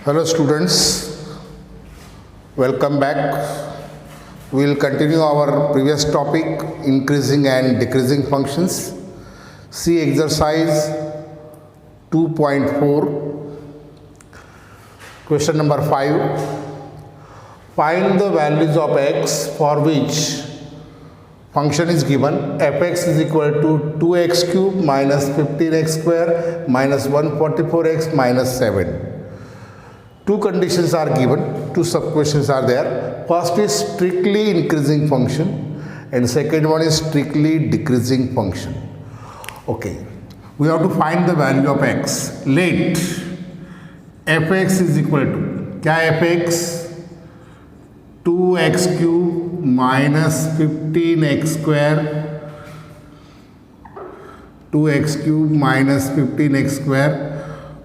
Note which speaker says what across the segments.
Speaker 1: Hello students, welcome back. We will continue our previous topic, increasing and decreasing functions. See exercise 2.4, question number 5. Find the values of x for which function is given fx is equal to 2x cube minus 15x square minus 144x minus 7. Two conditions are given, two sub-questions are there. First is strictly increasing function and second one is strictly decreasing function. Okay, we have to find the value of x. Let fx is equal to, क्या है fx? 2x cube minus 15x square, 2x cube minus 15x square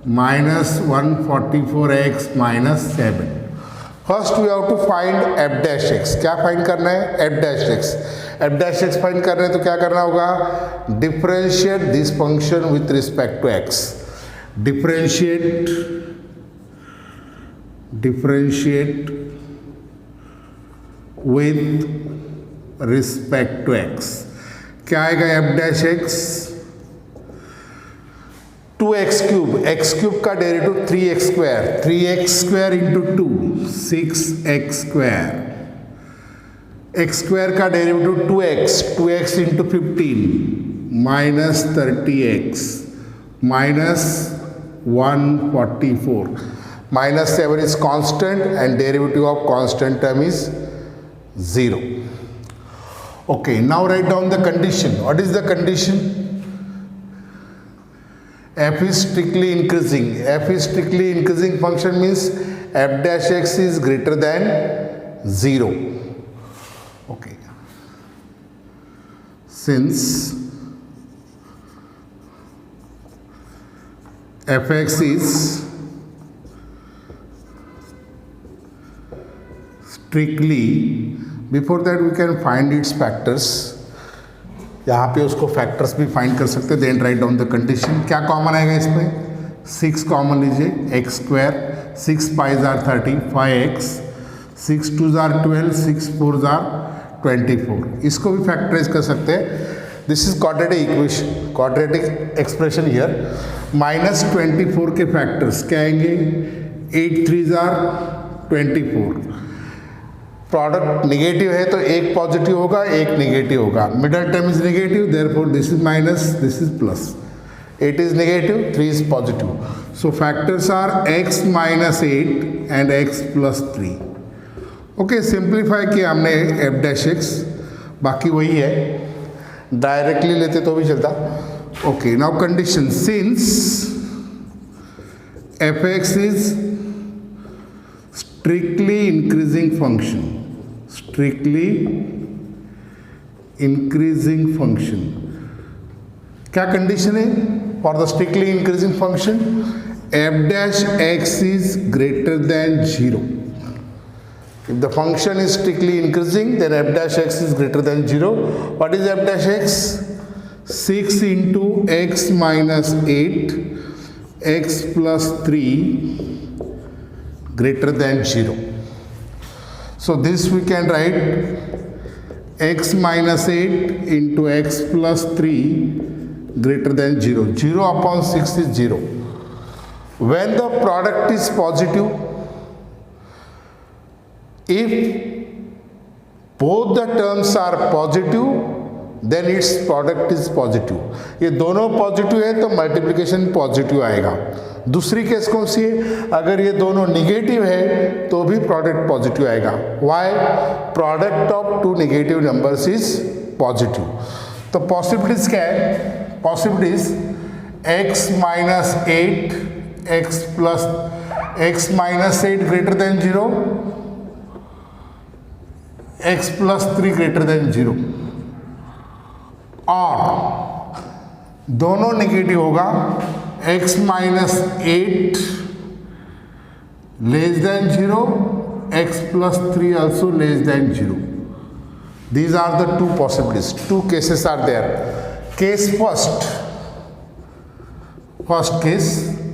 Speaker 1: minus 144x minus 7. First we have to find f dash x. क्या find करना है? f dash x. f dash x find करना है तो क्या करना होगा? Differentiate this function with respect to x. Differentiate with respect to x. क्या आएगा f dash x? 2x cube, x cube का derivative 3x square, 3x square into 2 6x square, x square का derivative 2x, 2x into 15 minus 30x minus 144. Minus 7 is constant and derivative of constant term is 0. Okay, now write down the condition. What is the condition? F is strictly increasing. F is strictly increasing function means f dash x is greater than 0. Okay. Since fx is strictly, before that we can find its factors. यहाँ पे उसको factors भी find कर सकते हैं. Then write down the condition. क्या common आएगा इसमें? 6 कॉमन लीजिए. एक्स स्क्वायर, 6 5 जार 30, 5x, 6 2 जार 12, 6 4 जार 24. इसको भी फैक्टराइज कर सकते हैं. This is quadratic equation, quadratic expression here. Minus 24 के फैक्टर्स क्या आएंगे? 8 3 जार 24. प्रोडक्ट निगेटिव है तो एक पॉजिटिव होगा, एक निगेटिव होगा. Middle term is negative, therefore this is minus, this is plus. 8 is negative, 3 is positive. So factors are x minus 8 and x plus 3. Okay, simplify किया हमने f डैश x, बाकी वही है. डायरेक्टली लेते तो भी चलता. Okay, now condition. Since fx is strictly increasing function, strictly increasing function. क्या कंडीशन है for the strictly increasing function? f dash x is greater than 0. If the function is strictly increasing, then f dash x is greater than 0. What is f dash x? 6 into x minus 8 x plus 3 greater than 0. So this we can write x minus 8 into x plus 3 greater than 0. 0 upon 6 is 0. When the product is positive, if both the terms are positive, then its product is positive. ये दोनों positive है तो multiplication positive आएगा. दूसरी case कौन सी है? अगर ये दोनों निगेटिव है तो भी प्रोडक्ट पॉजिटिव आएगा. Why? Product of two negative numbers is positive. तो पॉसिबिलिटीज क्या है? Possibilities x minus 8 x plus x minus 8 greater than 0, x plus 3 greater than 0. और दोनों नेगेटिव होगा. x minus 8 less than 0, x plus 3 also less than 0. These are the two possibilities. Two cases are there. Case first. First case.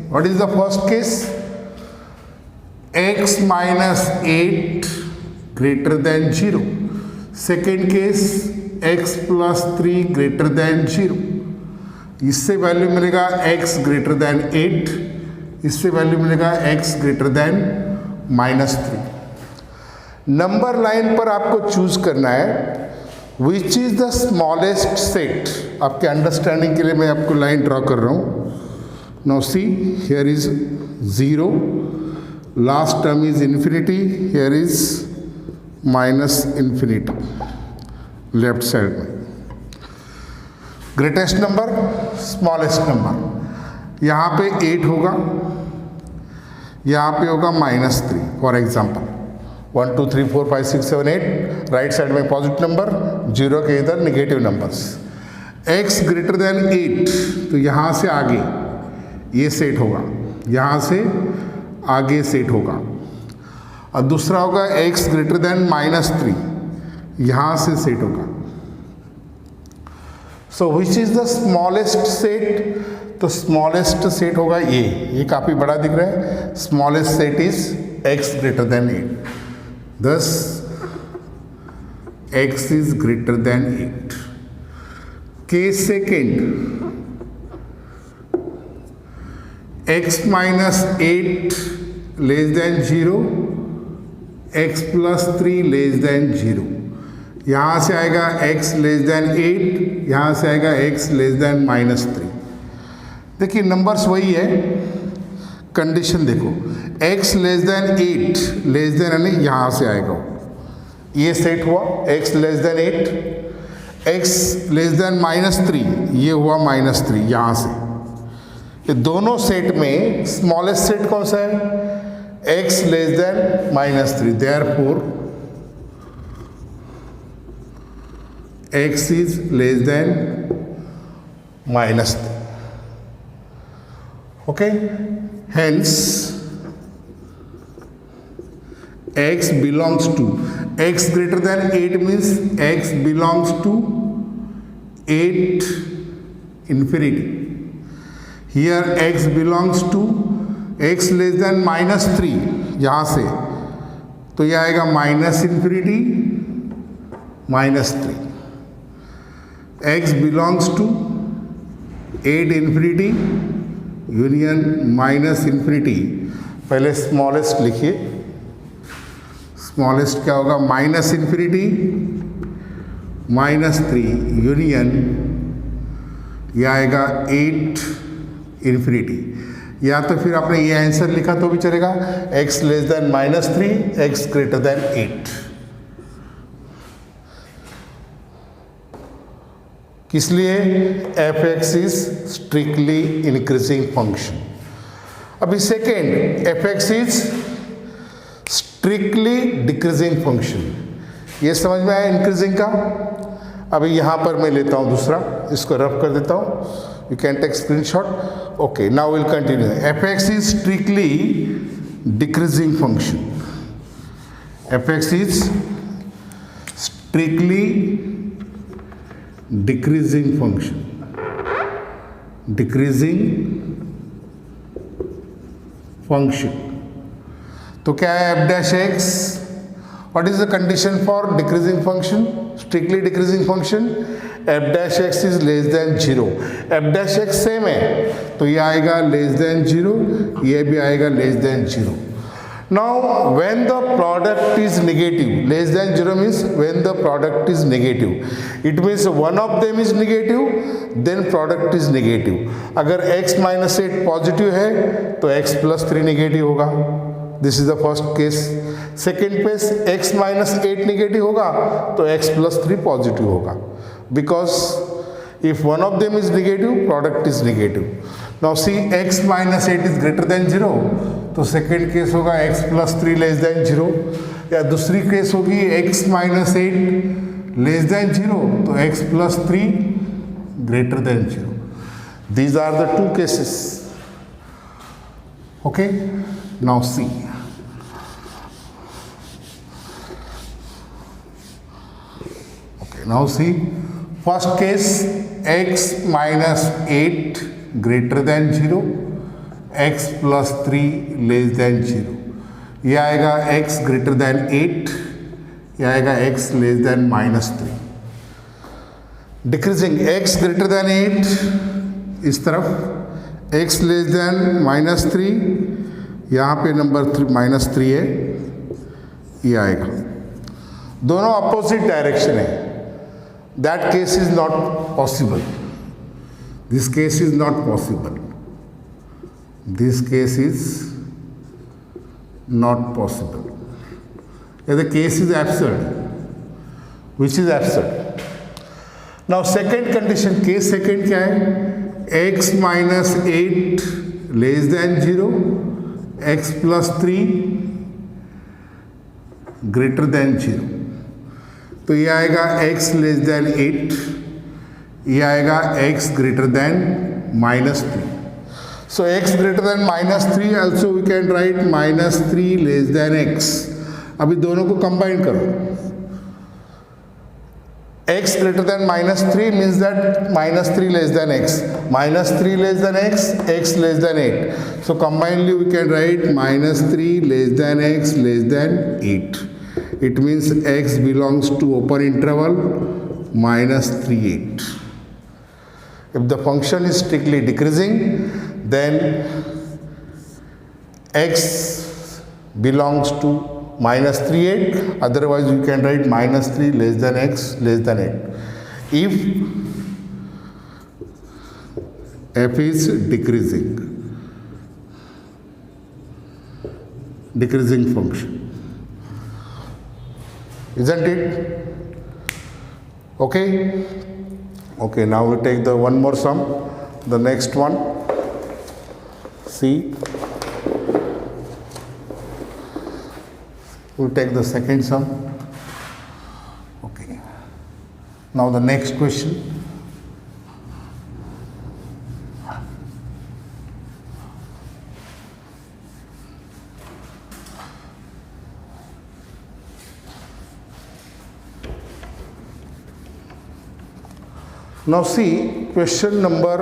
Speaker 1: What is the first case? x minus 8 greater than 0. Second case x plus 3 greater than 0. इससे value मिलेगा x greater than 8, इससे value मिलेगा x greater than -3. Number line पर आपको choose करना है which is the smallest set. आपके understanding के लिए मैं आपको लाइन ड्रॉ कर रहा हूं. Now see here is 0, last term is infinity, here is -infinity left side में. Greatest number, smallest number. यहाँ पे 8 होगा, यहाँ पे होगा -3. फॉर एग्जाम्पल 1 2 3 4 5 6 7 8, राइट साइड में पॉजिटिव नंबर, 0 के इधर negative numbers. x greater than 8, तो यहाँ से आगे ये सेट होगा, यहाँ से आगे सेट होगा. और दूसरा होगा x ग्रेटर देन -3, यहाँ से सेट होगा. So which is the smallest set. तो स्मॉलेस्ट सेट होगा ये काफी बड़ा दिख रहा है. Smallest set is x greater than 8. Thus, x is greater than 8. Case second, x minus 8 less than 0, x plus 3 less than 0. यहाँ से आएगा x less than 8, यहाँ से आएगा x less than -3. देखिए नंबर्स वही है, कंडीशन देखो, x less then 8, less then यानी यहाँ से आएगा, ये सेट हुआ x less then 8, x less than -3, ये हुआ -3 यहाँ से. ये दोनों सेट में स्मॉलेस्ट सेट कौन सा है? x less than -3. Therefore x is less than -3. Okay, hence x belongs to, x greater than 8 means x belongs to 8 infinity. Here x belongs to x less than -3, यहाँ से तो ये आएगा -infinity -3. x belongs to 8 infinity union -infinity. पहले smallest लिखिए, smallest क्या होगा? -infinity -3 union, यह आएगा 8 infinity. या तो फिर आपने ये आंसर लिखा तो भी चलेगा, x less than -3, x greater than 8. किस लिए? f(x) is strictly increasing function. अभी second, f(x) is strictly decreasing function. ये समझ में आया इंक्रीजिंग का? अभी यहाँ पर मैं लेता हूँ दूसरा, इसको रफ कर देता हूँ. You can take screenshot. Okay, now will continue. f(x) is strictly decreasing function. f(x) is strictly decreasing function. Decreasing function. तो क्या है f dash x? What is the condition for decreasing function? Strictly decreasing function. f dash x is less than 0. f dash x same है तो ये आएगा less than 0, ये भी आएगा less than 0. Now when the product is negative, less than 0 means when the product is negative, it means one of them is negative, then product is negative. अगर x minus 8 positive है तो x plus 3 negative होगा. This is the first case. Second case, x minus 8 negative होगा तो x plus 3 positive होगा. Because if one of them is negative, product is negative. Now see, x minus 8 is greater than 0, तो second case होगा x plus 3 less than 0. या दूसरी case होगी x minus 8 less than 0, तो x plus 3 greater than 0. These are the two cases. Okay, now see. Okay, now see. First case, x minus 8 greater than 0, x plus 3 less than 0. ये आएगा x greater than 8, ये आएगा x less than -3। Decreasing x greater than 8 इस तरफ, x less than -3, यहाँ पे number -3 है, ये आएगा। दोनों अपोजिट डायरेक्शन है। That case is not possible, this case is not possible, this case is not possible. The case is absurd, which is absurd. Now second condition, case second क्या है? x minus 8 less than 0, x plus 3 greater than 0. तो ये आएगा x less than 8, ये आएगा x greater than -3. So x greater than -3, also we can write -3 less than x. अभी दोनों को कंबाइन करो। x greater than -3 means that -3 less than x, -3 less than x, x less than 8. So combinedly we can write -3 less than x less than 8. It means x belongs to open interval -3, 8. If the function is strictly decreasing, then x belongs to -3, 8. Otherwise you can write -3 less than x less than 8 if f is decreasing function, isn't it? Okay, now we take the one more sum, the next one. See, we'll take the second sum. Okay, now the next question. Now see question number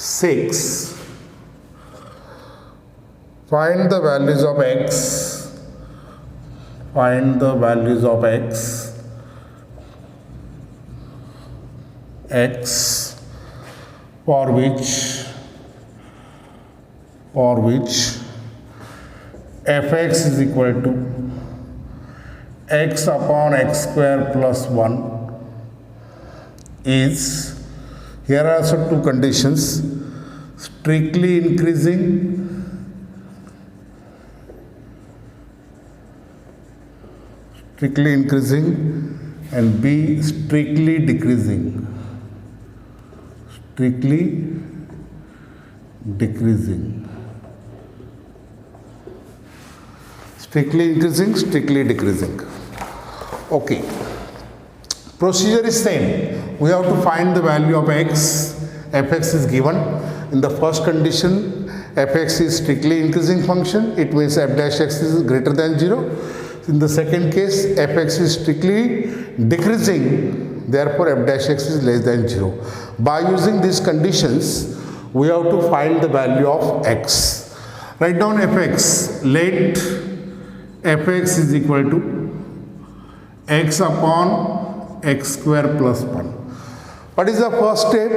Speaker 1: 6. Find the values of x. Find the values of x. X for which fx is equal to x upon x square plus 1 is, here are also two conditions, strictly increasing and b strictly decreasing. Strictly increasing, strictly decreasing. Okay, procedure is same. We have to find the value of x. Fx is given. In the first condition, fx is strictly increasing function. It means f dash x is greater than 0. In the second case, fx is strictly decreasing. Therefore, f dash x is less than 0. By using these conditions, we have to find the value of x. Write down fx. Let fx is equal to x upon x square plus 1. What is the first step?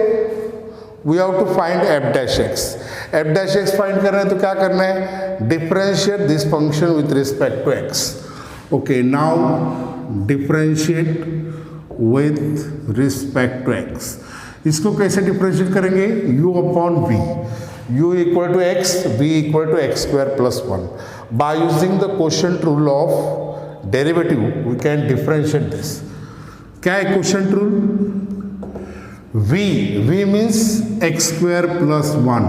Speaker 1: We have to find f dash x. f dash x find करना है तो क्या करना है? Differentiate this function with respect to x. Okay, now differentiate with respect to x. इसको कैसे differentiate करेंगे? u upon v. u equal to x, v equal to x square plus 1. By using the quotient rule of derivative, we can differentiate this. क्या है quotient rule? v means x square plus 1.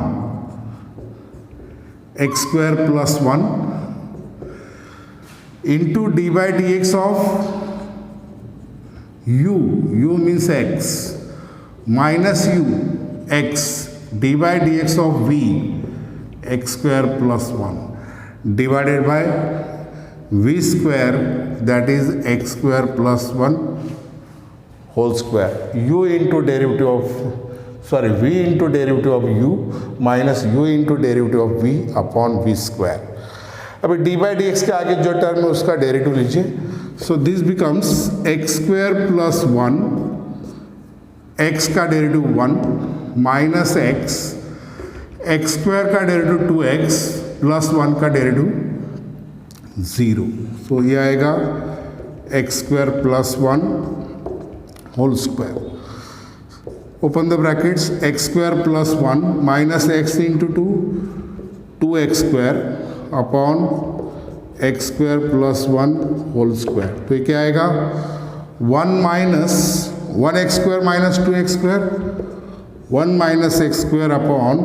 Speaker 1: x square plus 1 into d by dx of u means x, minus u, x, d by dx of v, x square plus 1, divided by v square, that is x square plus 1 whole square. U into derivative of sorry, v into derivative of u minus u into derivative of v upon v square. अभी d by dx के आगे जो term है उसका derivative लीजिए. So this becomes x square plus 1, x का derivative 1 minus x square का derivative 2x plus 1 का डेरिवेटिव 0. सो ये आएगा x square plus 1 whole square. Open the brackets. X square plus 1 minus x into 2x square upon x square plus 1 whole square. तो ये क्या आएगा 1 minus 1x square minus 2x square 1 minus x square upon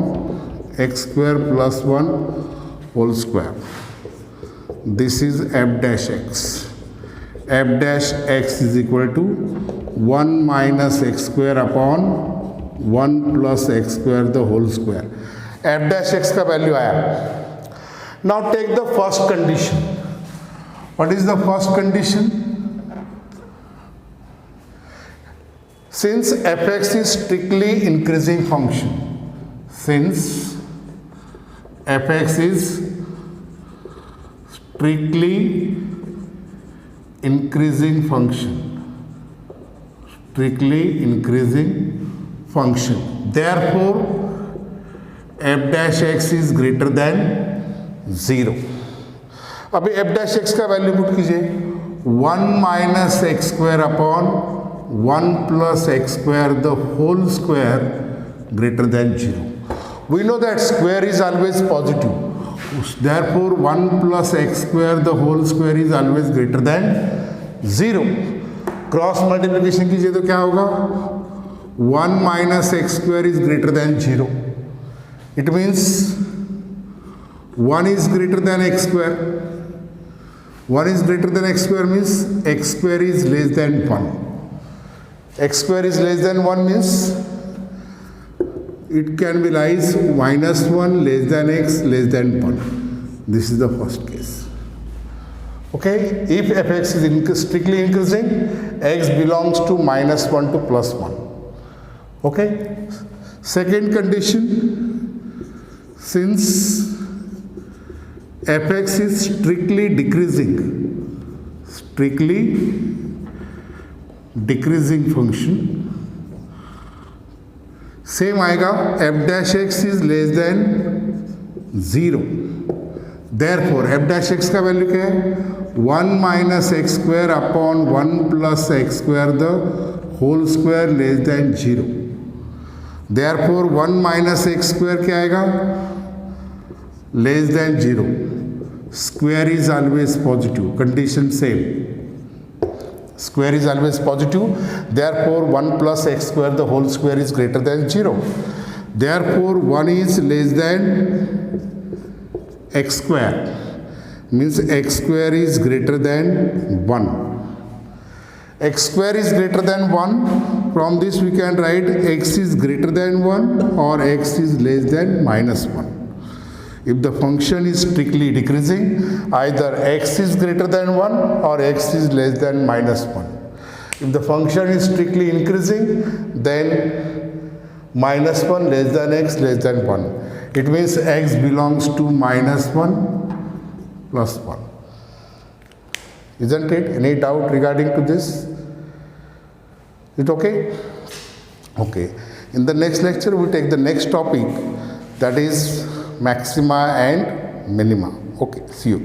Speaker 1: x square plus 1 whole square. This is f dash x. f dash x is equal to 1 minus x square upon 1 plus x square the whole square. f dash x का value आया. Now take the first condition. What is the first condition? Since fx is strictly increasing function, since fx is strictly increasing function, therefore f dash x is greater than 0. अभी f dash x का value put कीजिए 1 minus x square upon 1 plus x square the whole square greater than 0. We know that square is always positive. Therefore 1 plus x square the whole square is always greater than 0. Cross multiplication कीजिए तो क्या होगा 1 minus x square is greater than 0. It means 1 is greater than x square. 1 is greater than x square means x square is less than 1. X square is less than 1 means it can be lies minus 1 less than x less than 1. This is the first case. Okay, if fx is strictly increasing, x belongs to minus 1 to plus 1. Okay, second condition, since fx is strictly decreasing function, same आएगा f dash x is less than 0. Therefore f dash x का value क्या है 1 minus x square upon 1 plus x square the whole square less than 0. Therefore 1 minus x square क्या आएगा less than 0. Square is always positive. Condition same. Square is always positive. Therefore 1 plus x square the whole square is greater than 0. Therefore 1 is less than x square means x square is greater than 1. X square is greater than 1. From this we can write x is greater than 1 or x is less than minus 1. If the function is strictly decreasing, either x is greater than 1 or x is less than minus 1. If the function is strictly increasing, then minus 1 less than x less than 1. It means x belongs to minus 1 plus 1. Isn't it? Any doubt regarding to this? Is it okay? Okay. In the next lecture, we take the next topic, that is maxima and minima. Okay, see you.